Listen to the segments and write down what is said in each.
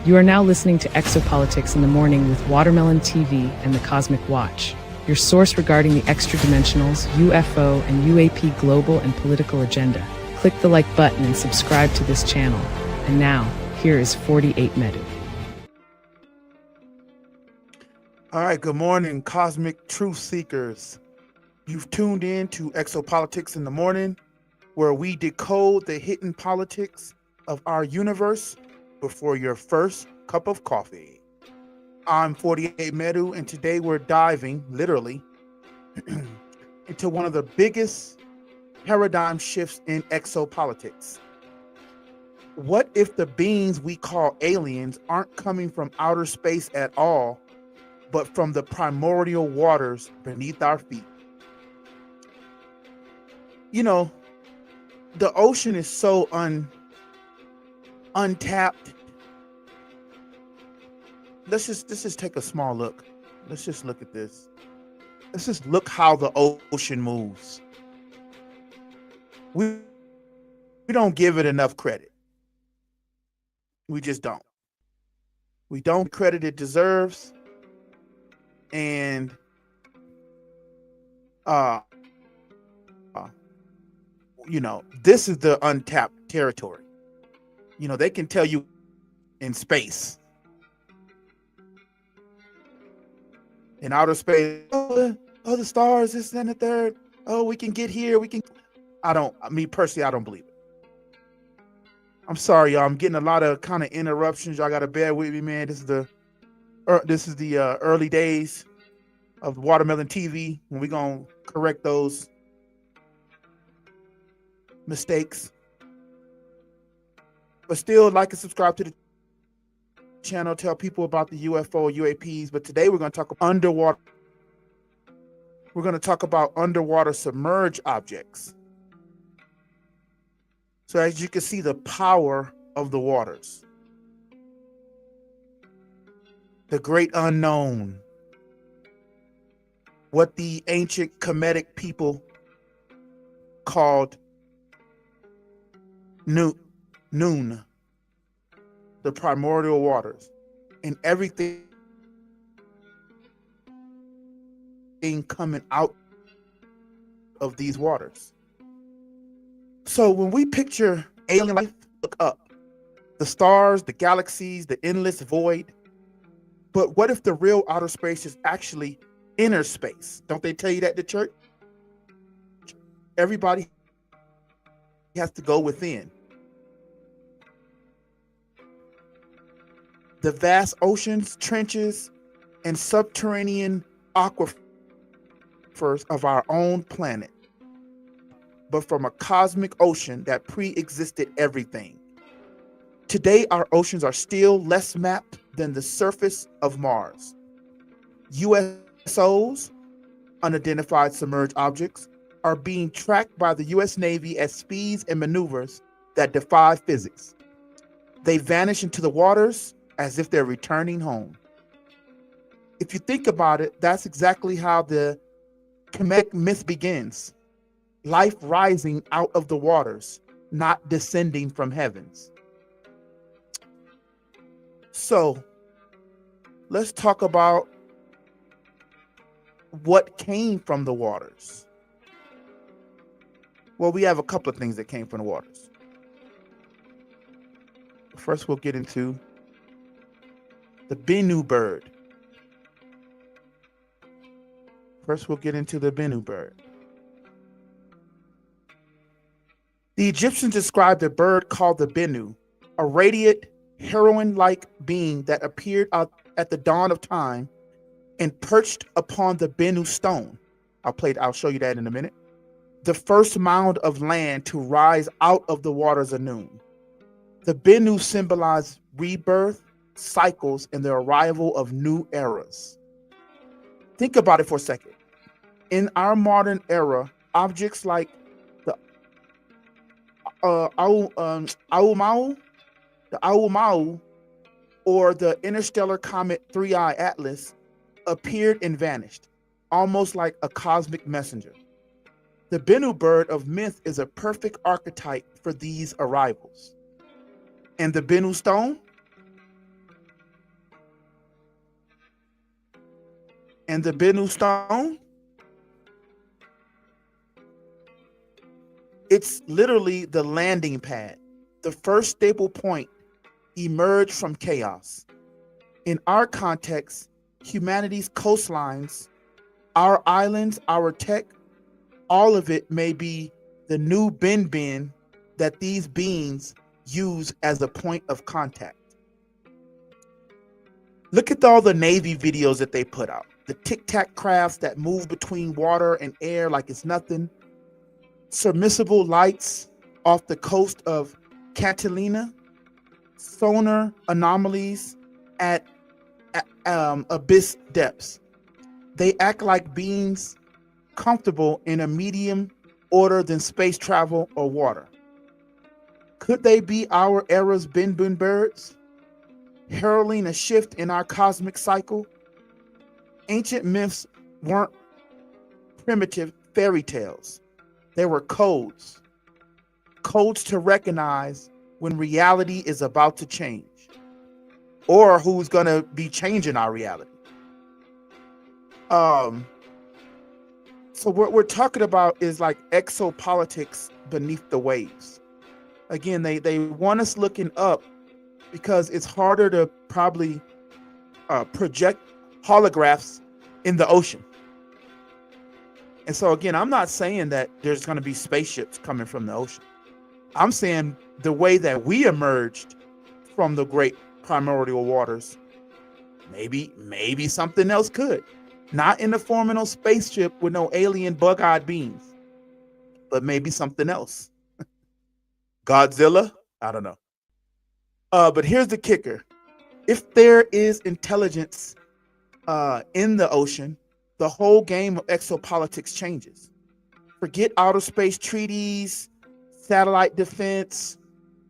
You are now listening to Exopolitics in the Morning with Watermelon TV and the Cosmic Watch, your source regarding the extra-dimensionals, UFO, and UAP global and political agenda. Click the like button and subscribe to this channel. And now, here is 48 Medu. All right, good morning, cosmic truth seekers. You've tuned in to Exopolitics in the Morning, where we decode the hidden politics of our universe before your first cup of coffee. I'm 48 Medu, and today we're diving, literally, into one of the biggest paradigm shifts in exopolitics. What if the beings we call aliens aren't coming from outer space at all, but from the primordial waters beneath our feet? You know, the ocean is so untapped. Let's just take a small look. Let's just look at this. Let's just look how the ocean moves. We don't give it enough credit. We just don't. We don't give credit it deserves. And this is the untapped territory. You know, they can tell you in space, in outer space, oh, the stars, this and the third. Oh, we can get here. Me personally, I don't believe it. I'm sorry, y'all. I'm getting a lot of kind of interruptions. Y'all got to bear with me, man. This is the early days of Watermelon TV, when we're going to correct those mistakes. But still, like and subscribe to the channel. Tell people about the UFO, UAPs. But today we're going to talk about underwater. We're going to talk about underwater submerged objects. So as you can see, the power of the waters. The great unknown. What the ancient Kemetic people called Noon, the primordial waters, and everything coming out of these waters. So when we picture alien life, look up. The stars, the galaxies, the endless void. But what if the real outer space is actually inner space? Don't they tell you that in the church? Everybody has to go within. The vast oceans, trenches, and subterranean aquifers of our own planet, but from a cosmic ocean that pre-existed everything. Today, our oceans are still less mapped than the surface of Mars. USOs, unidentified submerged objects, are being tracked by the US Navy at speeds and maneuvers that defy physics. They vanish into the waters as if they're returning home. If you think about it, that's exactly how the Kemetic myth begins. Life rising out of the waters, not descending from heavens. So, let's talk about what came from the waters. Well, we have a couple of things that came from the waters. First, we'll get into the Bennu bird. The Egyptians described a bird called the Bennu, a radiant, heroine-like being that appeared out at the dawn of time and perched upon the Bennu stone. I'll show you that in a minute. The first mound of land to rise out of the waters anew. The Bennu symbolize rebirth, cycles, and the arrival of new eras. Think about it for a second. In our modern era, objects like the Oumuamua, or the interstellar comet 3I Atlas appeared and vanished, almost like a cosmic messenger. The Bennu bird of myth is a perfect archetype for these arrivals. And the Bennu stone? And the Bennu stone, it's literally the landing pad. The first stable point emerged from chaos. In our context, humanity's coastlines, our islands, our tech, all of it may be the new bin that these beings use as a point of contact. Look at all the Navy videos that they put out. The tic-tac crafts that move between water and air like it's nothing. Submersible lights off the coast of Catalina. Sonar anomalies at abyss depths. They act like beings comfortable in a medium order than space travel or water. Could they be our era's bin birds, heralding a shift in our cosmic cycle? Ancient myths weren't primitive fairy tales. They were codes to recognize when reality is about to change, or who's going to be changing our reality. So what we're talking about is like exopolitics beneath the waves. Again, they want us looking up because it's harder to probably project holographs in the ocean. And so again, I'm not saying that there's going to be spaceships coming from the ocean. I'm saying the way that we emerged from the great primordial waters, maybe something else could. Not in the form of no spaceship with no alien bug-eyed beings, but maybe something else. Godzilla? I don't know. But here's the kicker. If there is intelligence in the ocean, the whole game of exopolitics changes. Forget outer space treaties, satellite defense.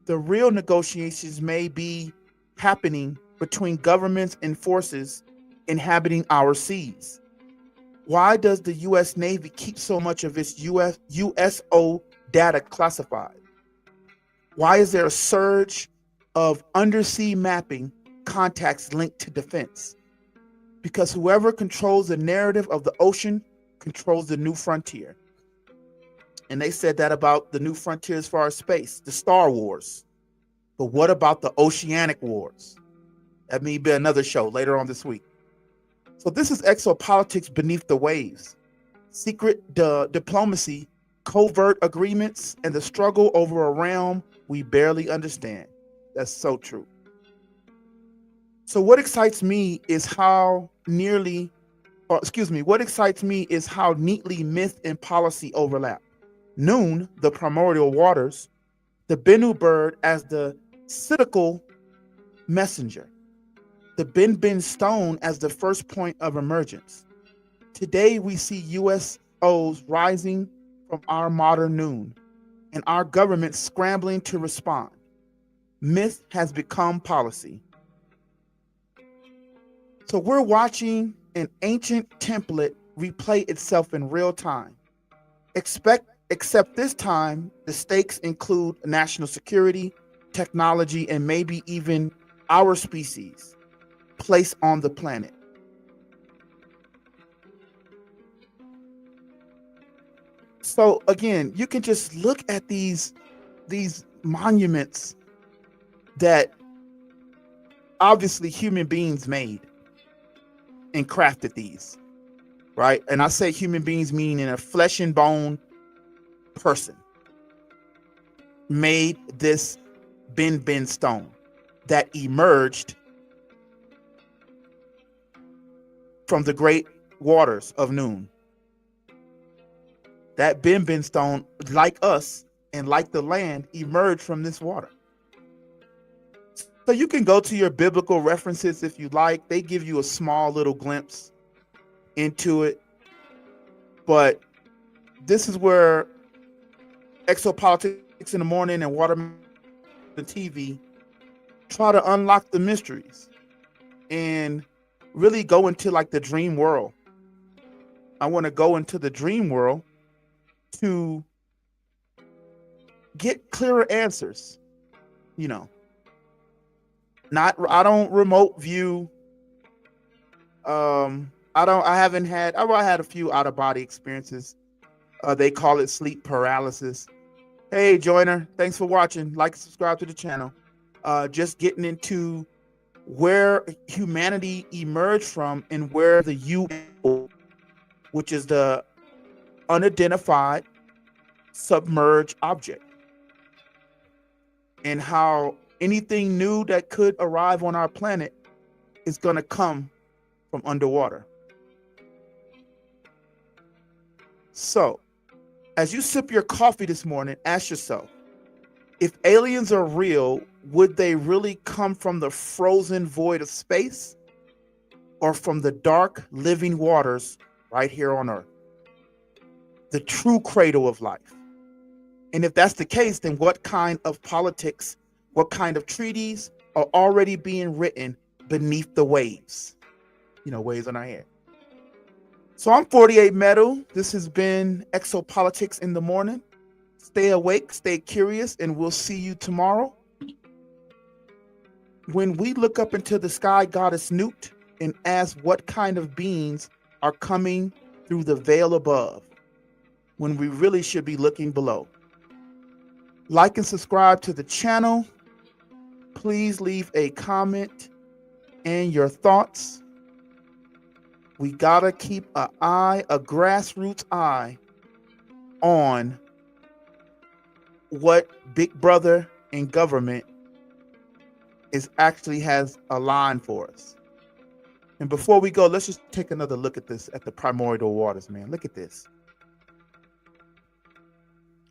The real negotiations may be happening between governments and forces inhabiting our seas. Why does the U.S. Navy keep so much of its USO data classified? Why is there a surge of undersea mapping contacts linked to defense? Because whoever controls the narrative of the ocean controls the new frontier. And they said that about the new frontier as far as space, the Star Wars. But what about the oceanic wars? That may be another show later on this week. So this is exopolitics beneath the waves. Secret diplomacy, covert agreements, and the struggle over a realm we barely understand. That's so true. So what excites me is how neatly myth and policy overlap. Noon, the primordial waters, the Bennu bird as the cyclical messenger, the bin stone as the first point of emergence. Today we see USOs rising from our modern noon and our government scrambling to respond. Myth has become policy. So we're watching an ancient template replay itself in real time. Except this time, the stakes include national security, technology, and maybe even our species place on the planet. So again, you can just look at these monuments that obviously human beings made and crafted these, right? And I say human beings meaning a flesh and bone person made this bin stone that emerged from the great waters of noon. That bin stone, like us and like the land, emerged from this water. So you can go to your biblical references if you like. They give you a small little glimpse into it. But this is where Exopolitics in the Morning and Watermelon TV try to unlock the mysteries and really go into like the dream world. I want to go into the dream world to get clearer answers, you know. I don't remote view I haven't had, I had a few out of body experiences. They call it sleep paralysis. Hey, joiner, thanks for watching. Like and subscribe to the channel. Just getting into where humanity emerged from and where the UFO, which is the unidentified submerged object, and how anything new that could arrive on our planet is going to come from underwater. So, as you sip your coffee this morning, ask yourself, if aliens are real, would they really come from the frozen void of space or from the dark living waters right here on Earth? The true cradle of life. And if that's the case, then what kind of politics, what kind of treaties are already being written beneath the waves? You know, waves on our head. So I'm 48 Metal. This has been Exopolitics in the morning. Stay awake, stay curious, and we'll see you tomorrow. When we look up into the sky goddess Newt and ask what kind of beings are coming through the veil above, when we really should be looking below. Like and subscribe to the channel. Please leave a comment and your thoughts. We gotta keep an eye, a grassroots eye, on what Big Brother and government actually has a line for us. And before we go, let's just take another look at this, at the primordial waters, man. Look at this.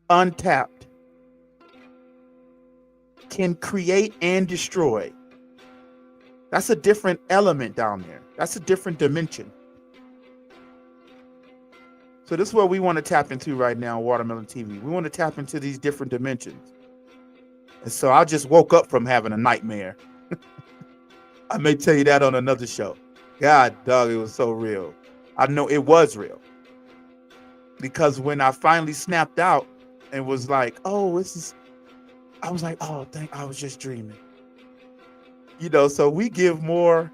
Untapped. Can create and destroy. That's a different element down there. That's a different dimension. So this is what we want to tap into right now, Watermelon TV. We want to tap into these different dimensions. And so I just woke up from having a nightmare. I may tell you that on another show. God, dog, it was so real. I know it was real. Because when I finally snapped out and was like, oh, this is, I was like, oh, I was just dreaming. You know, so we give more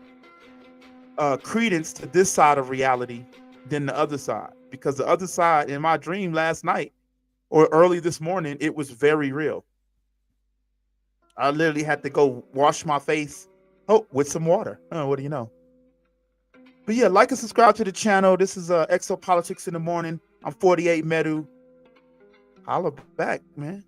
credence to this side of reality than the other side. Because the other side, in my dream last night or early this morning, it was very real. I literally had to go wash my face with some water. Oh, what do you know? But yeah, like and subscribe to the channel. This is Exopolitics in the morning. I'm 48 Medu. Holla back, man.